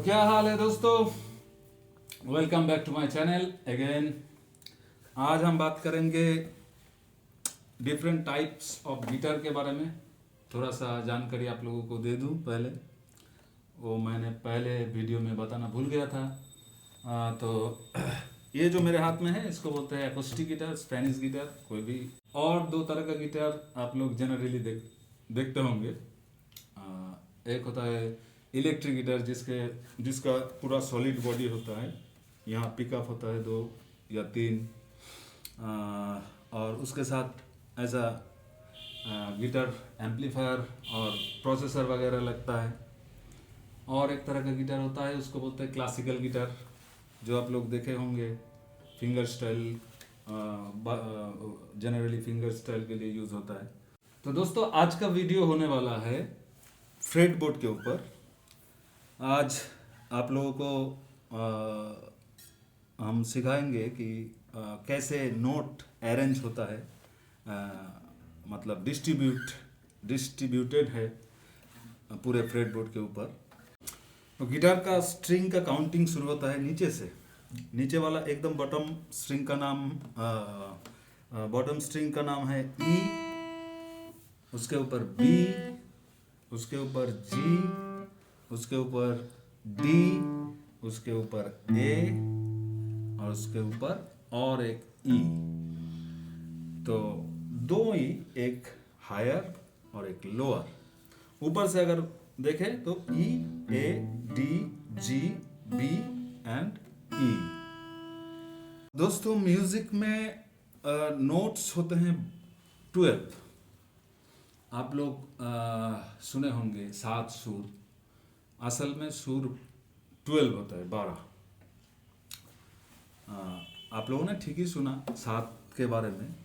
क्या हाल है दोस्तों। Welcome back to my channel again. आज हम बात करेंगे डिफरेंट टाइप्स ऑफ गिटार के बारे में। थोड़ा सा जानकारी आप लोगों को दे दूं पहले, वो मैंने पहले वीडियो में बताना भूल गया था। तो ये जो मेरे हाथ में है इसको बोलते हैं एकोस्टिक गिटार, स्पेनिश गिटार, कोई भी। और दो तरह का गिटार आप लोग जनरली देखते होंगे। एक होता है इलेक्ट्रिक गिटार जिसका पूरा सॉलिड बॉडी होता है, यहाँ पिकअप होता है 2 या 3, और उसके साथ ऐसा गिटार एम्पलीफायर और प्रोसेसर वगैरह लगता है। और एक तरह का गिटार होता है उसको बोलते हैं क्लासिकल गिटार, जो आप लोग देखे होंगे finger style, generally finger style के लिए यूज़ होता है। तो दोस्तों आज का वीडियो होने वाला है फ्रेटबोर्ड के ऊपर। आज आप लोगों को हम सिखाएंगे कि कैसे नोट अरेंज होता है, मतलब डिस्ट्रीब्यूटेड है पूरे फ्रेटबोर्ड के ऊपर। तो गिटार का स्ट्रिंग का काउंटिंग शुरू होता है नीचे से। नीचे वाला एकदम बॉटम स्ट्रिंग का नाम है ई, उसके ऊपर बी, उसके ऊपर जी, उसके ऊपर डी, उसके ऊपर ए, और उसके ऊपर और एक ई। तो 2 ई, एक हायर और एक लोअर। ऊपर से अगर देखें तो ई, ए, डी, जी, बी एंड ई। दोस्तों म्यूजिक में नोट्स होते हैं 12। आप लोग सुने होंगे 7 सुर, असल में सुर 12 होता है, 12। आप लोगों ने ठीक ही सुना 7 के बारे में,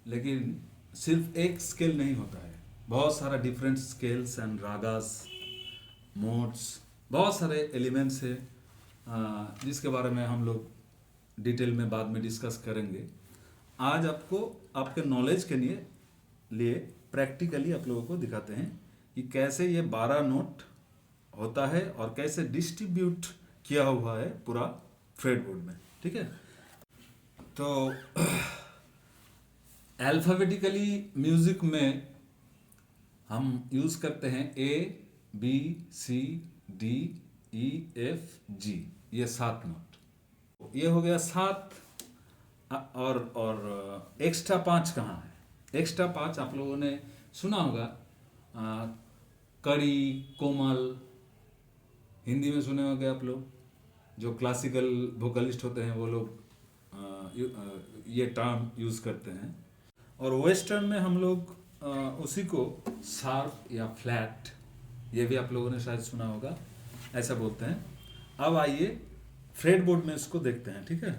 लेकिन सिर्फ एक स्केल नहीं होता है, बहुत सारा different scales and ragas, modes, बहुत सारे एलिमेंट्स है, जिसके बारे में हम लोग डिटेल में बाद में डिस्कस करेंगे। आज आपको आपके नॉलेज के लिए प्रैक्टिकली आप लोगों को दिखाते हैं कि कैसे ये 12 नोट होता है और कैसे डिस्ट्रीब्यूट किया हुआ है पूरा फ्रेटबोर्ड में, ठीक है। तो अल्फाबेटिकली म्यूजिक में हम यूज करते हैं ए, बी, सी, डी, ई, एफ, जी, ये 7 नोट। ये हो गया 7। और एक्स्ट्रा 5 कहाँ है? एक्स्ट्रा 5 आप लोगों ने सुना होगा, कड़ी, कोमल, हिंदी में सुने होंगे आप लोग। जो क्लासिकल वोकलिस्ट होते हैं वो लोग ये टर्म यूज़ करते हैं। और वेस्टर्न में हम लोग उसी को शार्प या फ्लैट, ये भी आप लोगों ने शायद सुना होगा, ऐसा बोलते हैं। अब आइए फ्रेटबोर्ड में इसको देखते हैं, ठीक है।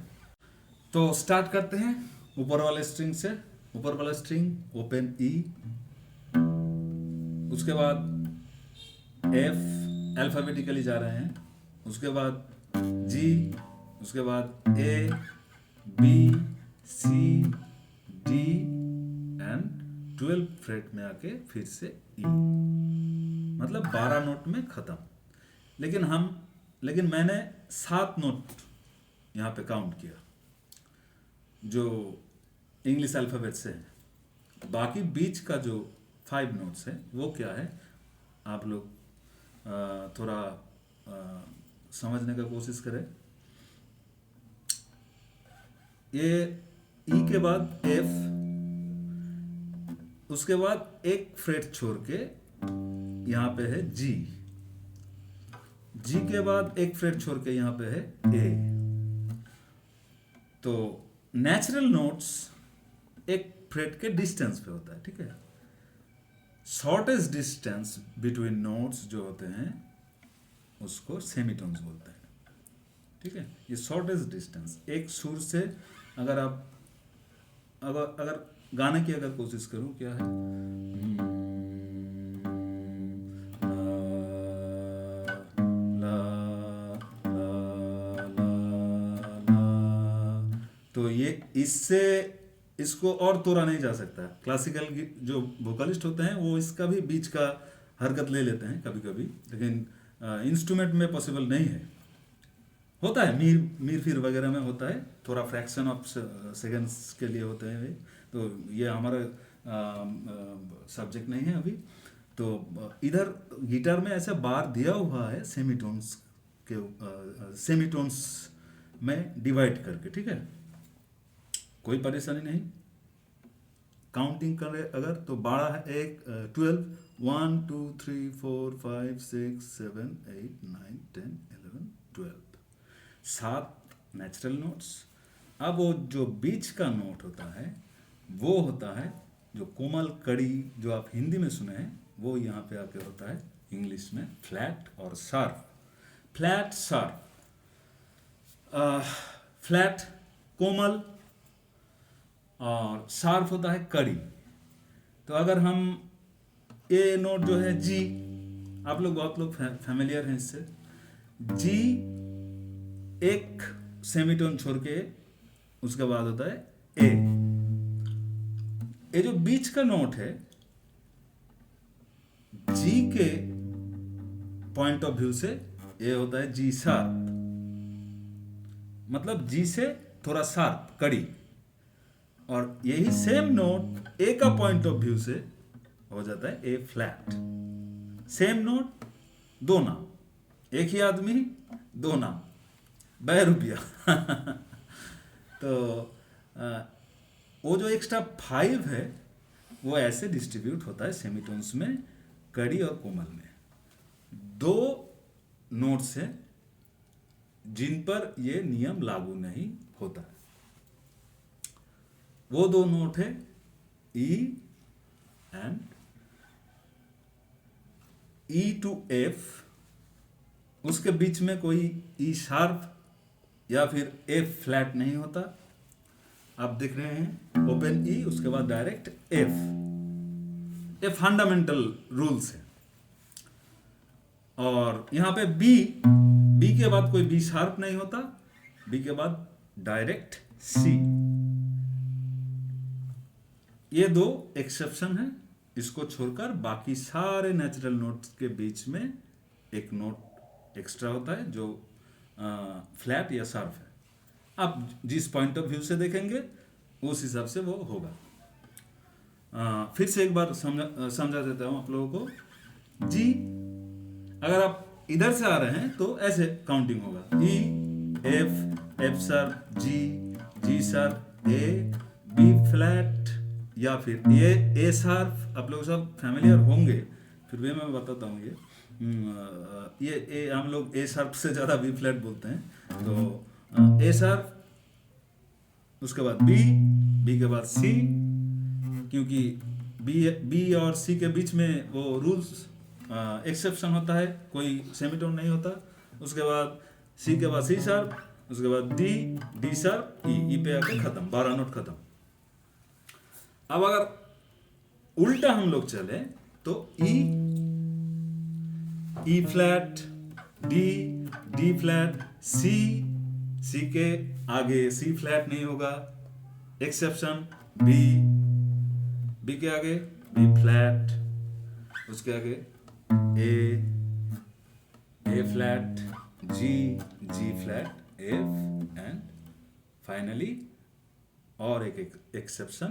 तो स्टार्ट करते हैं ऊपर वाले स्ट्रिंग से। ऊपर वाला स्ट्रिंग ओपन ई, उसके बाद एफ, अल्फाबेटिकली जा रहे हैं, उसके बाद जी, उसके बाद A, B, C, D and 12 fret में आके फिर से ई, मतलब 12 नोट में खत्म। लेकिन मैंने 7 नोट यहाँ पे काउंट किया जो इंग्लिश अल्फ़ाबेट से है। बाकी बीच का जो 5 नोट्स है वो क्या है, आप लोग थोड़ा समझने का कोशिश करें। ये ई के बाद एफ, उसके बाद एक फ्रेट छोड़ के यहाँ पे है जी, जी के बाद एक फ्रेट छोड़ के यहाँ पे है ए। तो नेचुरल नोट्स एक फ्रेट के डिस्टेंस पे होता है, ठीक है। शॉर्टेस्ट डिस्टेंस बिटवीन नोट्स जो होते हैं उसको सेमीटोन्स बोलते हैं, ठीक है। ये शॉर्टेस्ट डिस्टेंस एक सुर से, अगर गाने की अगर कोशिश करूं, क्या है, तो ये इसको और तोड़ा नहीं जा सकता। क्लासिकल जो वोकलिस्ट होते हैं वो इसका भी बीच का हरकत ले लेते हैं कभी कभी, लेकिन इंस्ट्रूमेंट में पॉसिबल नहीं है। होता है मीर फिर वगैरह में होता है, थोड़ा फ्रैक्शन ऑफ सेकंड्स के लिए होते हैं वे, तो ये हमारा सब्जेक्ट नहीं है अभी। तो इधर गिटार में ऐसा बार दिया हुआ है सेमीटोन्स के, सेमीटोन्स में डिवाइड करके, ठीक है, कोई परेशानी नहीं। काउंटिंग करें अगर तो 12 है, एक 12, 1 2 3 4 5 6 7 8 9 10 11 12, 7 नेचुरल नोट्स। अब वो जो बीच का नोट होता है वो होता है जो कोमल कड़ी जो आप हिंदी में सुने हैं, वो यहाँ पे आके होता है इंग्लिश में फ्लैट और शार्प। फ्लैट शार्प, फ्लैट कोमल और शार्प होता है कड़ी। तो अगर हम ए नोट जो है जी, आप लोग बहुत लोग फैमिलियर हैं इससे, जी एक सेमीटोन छोड़ के उसके बाद होता है ए। ये जो बीच का नोट है जी के पॉइंट ऑफ व्यू से ये होता है जी शार्प, मतलब जी से थोड़ा शार्प कड़ी। और यही सेम नोट ए का पॉइंट ऑफ व्यू से हो जाता है ए फ्लैट। सेम नोट दो नाम, एक ही आदमी दो नाम, 2 रुपया। तो वो जो एक्स्ट्रा 5 है वो ऐसे डिस्ट्रीब्यूट होता है सेमीटोन्स में, कड़ी और कोमल में। 2 नोट्स हैं जिन पर ये नियम लागू नहीं होता है। वो 2 नोट है E and E to F, उसके बीच में कोई ई शार्प या फिर एफ फ्लैट नहीं होता। आप देख रहे हैं ओपन ई, उसके बाद डायरेक्ट एफ। ये फंडामेंटल रूल्स है। और यहां पे बी, बी के बाद कोई बी शार्प नहीं होता, बी के बाद डायरेक्ट सी। ये 2 एक्सेप्शन है, इसको छोड़कर बाकी सारे नेचुरल नोट्स के बीच में एक नोट एक्स्ट्रा होता है जो फ्लैट या शार्प है। आप जिस पॉइंट ऑफ व्यू से देखेंगे उस हिसाब से वो होगा। फिर से एक बार समझा देता हूं आप लोगों को। जी अगर आप इधर से आ रहे हैं तो ऐसे काउंटिंग होगा, ई एफ, एफ शार्प, जी, जी शार्प, ए, बी फ्लैट या फिर ए शार्प। आप लोग सब फैमिलियर होंगे, फिर भी मैं बताता हूँ ये ए हम लोग ए शार्प से ज़्यादा बी फ्लैट बोलते हैं। तो ए शार्प, उसके बाद बी, बी के बाद सी, क्योंकि बी और सी के बीच में वो रूल्स एक्सेप्शन होता है, कोई सेमीटोन नहीं होता। उसके बाद सी के बाद सी शार्प, उसके बाद डी, डी शार्प, ई पे आके खत्म, 12 नोट खत्म। अब अगर उल्टा हम लोग चले तो ई फ्लैट, डी, डी फ्लैट, सी, सी के आगे सी फ्लैट नहीं होगा, एक्सेप्शन बी, बी के आगे बी फ्लैट, उसके आगे A flat, G, G flat, F and finally और एक एक्सेप्शन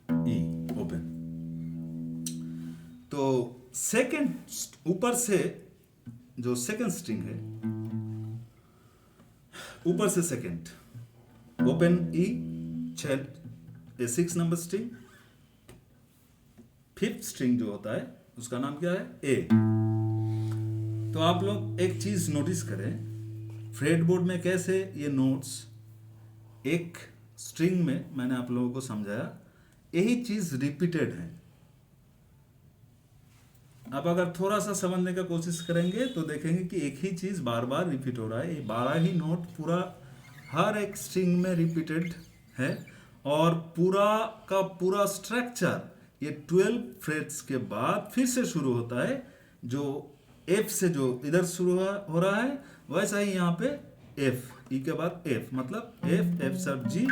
ई ओपन। तो सेकंड ऊपर से जो सेकंड स्ट्रिंग है, ऊपर से second open E 6 number string, 5th string जो होता है उसका नाम क्या है, ए। तो आप लोग एक चीज नोटिस करें, फ्रेटबोर्ड में कैसे ये नोट्स एक स्ट्रिंग में, मैंने आप लोगों को समझाया, यही चीज रिपीटेड है। आप अगर थोड़ा सा समझने का कोशिश करेंगे तो देखेंगे कि एक ही चीज बार बार रिपीट हो रहा है। ये 12 ही नोट पूरा हर एक स्ट्रिंग में रिपीटेड है, और पूरा का पूरा स्ट्रक्चर ये 12 फ्रेट्स के बाद फिर से शुरू होता है। जो एफ से जो इधर शुरू हो रहा है वैसा ही यहाँ पे एफ, ई के बाद एफ, मतलब एफ, एफ सब जी,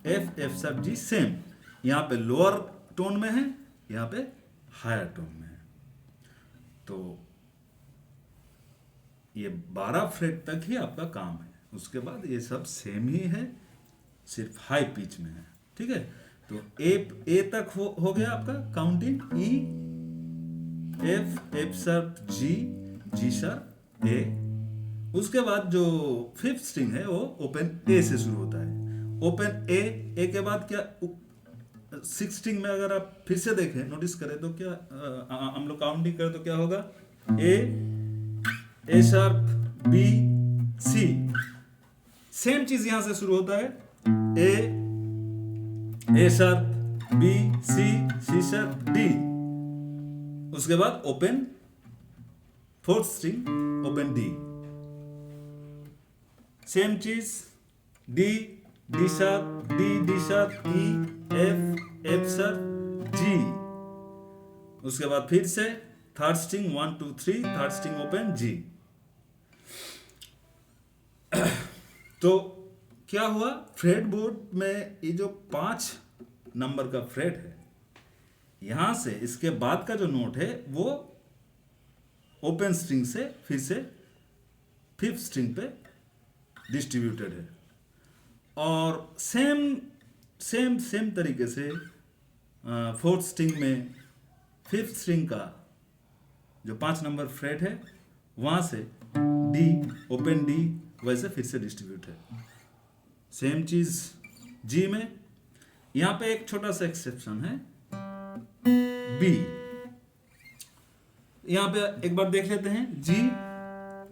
एफ, एफ सब जी सेम। यहाँ पे लोअर टोन में है, यहाँ पे हायर टोन में है। तो ये 12 फ्रेट तक ही आपका काम है, उसके बाद ये सब सेम ही है, सिर्फ हाई पिच में है। ठीक है, तो ए तक हो गया आपका काउंटिंग, ई एफ शार्प जी, जी शार्प ए। उसके बाद जो फिफ्थ स्ट्रिंग है वो ओपन ए से शुरू होता है। ओपन ए के बाद क्या, सिक्स स्ट्रिंग में अगर आप फिर से देखें, नोटिस करें तो क्या, हम लोग काउंटिंग करें तो क्या होगा, A sharp B C, same चीज यहां से शुरू होता है, A sharp B C, C sharp D. उसके बाद open fourth string open D, same चीज, D, D sharp D, D sharp E, F sharp G. उसके बाद फिर से third string 1 2 3, third string open G. तो क्या हुआ, फ्रेट बोर्ड में ये जो 5 नंबर का फ्रेट है, यहां से इसके बाद का जो नोट है वो ओपन स्ट्रिंग से फिर से फिफ्थ स्ट्रिंग पे डिस्ट्रीब्यूटेड है। और सेम तरीके से फोर्थ स्ट्रिंग में फिफ्थ स्ट्रिंग का जो 5 नंबर फ्रेट है वहां से डी, ओपन डी, वैसे फिर से डिस्ट्रीब्यूट है। सेम चीज जी में, यहां पे एक छोटा सा एक्सेप्शन है, बी। यहां पे एक बार देख लेते हैं, G,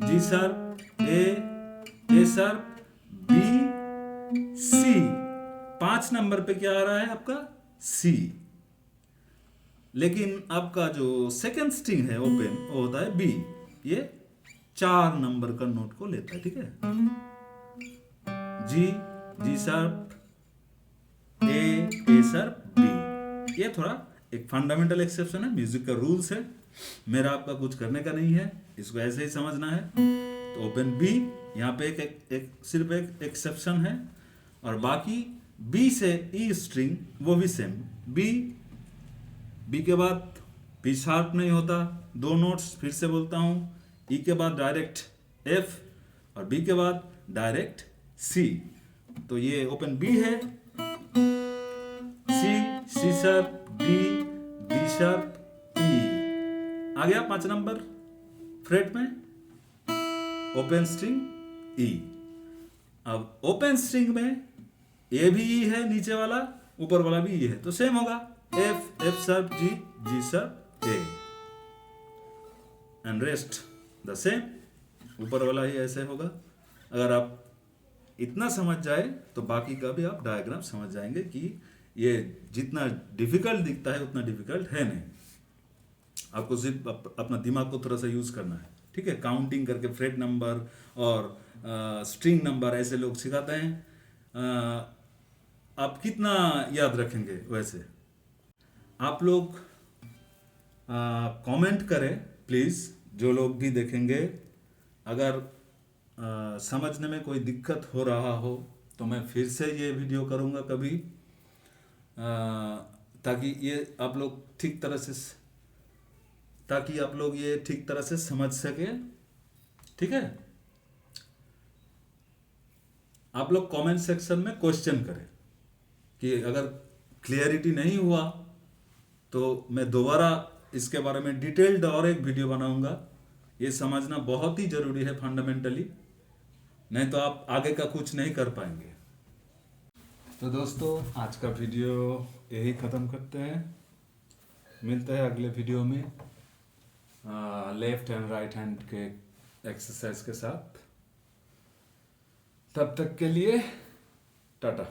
G sharp A sharp B C. 5 number पे क्या आ रहा है आपका, सी। लेकिन आपका जो सेकंड स्ट्रिंग है ओपन, वो होता है बी, ये 4 नंबर का नोट को लेता है। ठीक है, G, G sharp A sharp B. ये थोड़ा एक फंडामेंटल एक्सेप्शन है, म्यूजिक का रूल्स है, मेरा आपका कुछ करने का नहीं है, इसको ऐसे ही समझना है। तो ओपन बी, यहाँ पे एक सिर्फ एक एक्सेप्शन है, और बाकी बी से ई स्ट्रिंग वो भी सेम, बी के बाद पी शार्प नहीं होता, 2 नोट्स फिर से बोलता हूं, ई के बाद डायरेक्ट एफ और बी के बाद डायरेक्ट सी। तो ये ओपन बी है, C sharp D, D sharp E, आ गया 5 नंबर फ्रेट में ओपन स्ट्रिंग ई। अब ओपन स्ट्रिंग में ए भी ई है, नीचे वाला, ऊपर वाला भी ई है, तो सेम होगा, F sharp ji, G sharp A, and rest the same, ऊपर वाला ही ऐसे होगा। अगर आप इतना समझ जाए तो बाकी का भी आप डायग्राम समझ जाएंगे कि ये जितना डिफिकल्ट दिखता है उतना डिफिकल्ट है नहीं। आपको सिर्फ अपना दिमाग को थोड़ा सा यूज करना है। ठीक है, काउंटिंग करके फ्रेट नंबर और स्ट्रिंग नंबर ऐसे लोग सिखाते हैं, आप कितना याद रखेंगे। वैसे आप लोग कमेंट करें प्लीज़, जो लोग भी देखेंगे, अगर समझने में कोई दिक्कत हो रहा हो तो मैं फिर से ये वीडियो करूँगा कभी, ताकि आप लोग ठीक तरह से समझ सके। ठीक है, आप लोग कमेंट सेक्शन में क्वेश्चन करें कि अगर क्लियरिटी नहीं हुआ तो मैं दोबारा इसके बारे में डिटेल्ड और एक वीडियो बनाऊंगा। ये समझना बहुत ही जरूरी है फंडामेंटली, नहीं तो आप आगे का कुछ नहीं कर पाएंगे। तो दोस्तों, आज का वीडियो यही ख़त्म करते हैं, मिलते हैं अगले वीडियो में लेफ्ट एंड राइट हैंड के एक्सरसाइज के साथ। तब तक के लिए टाटा।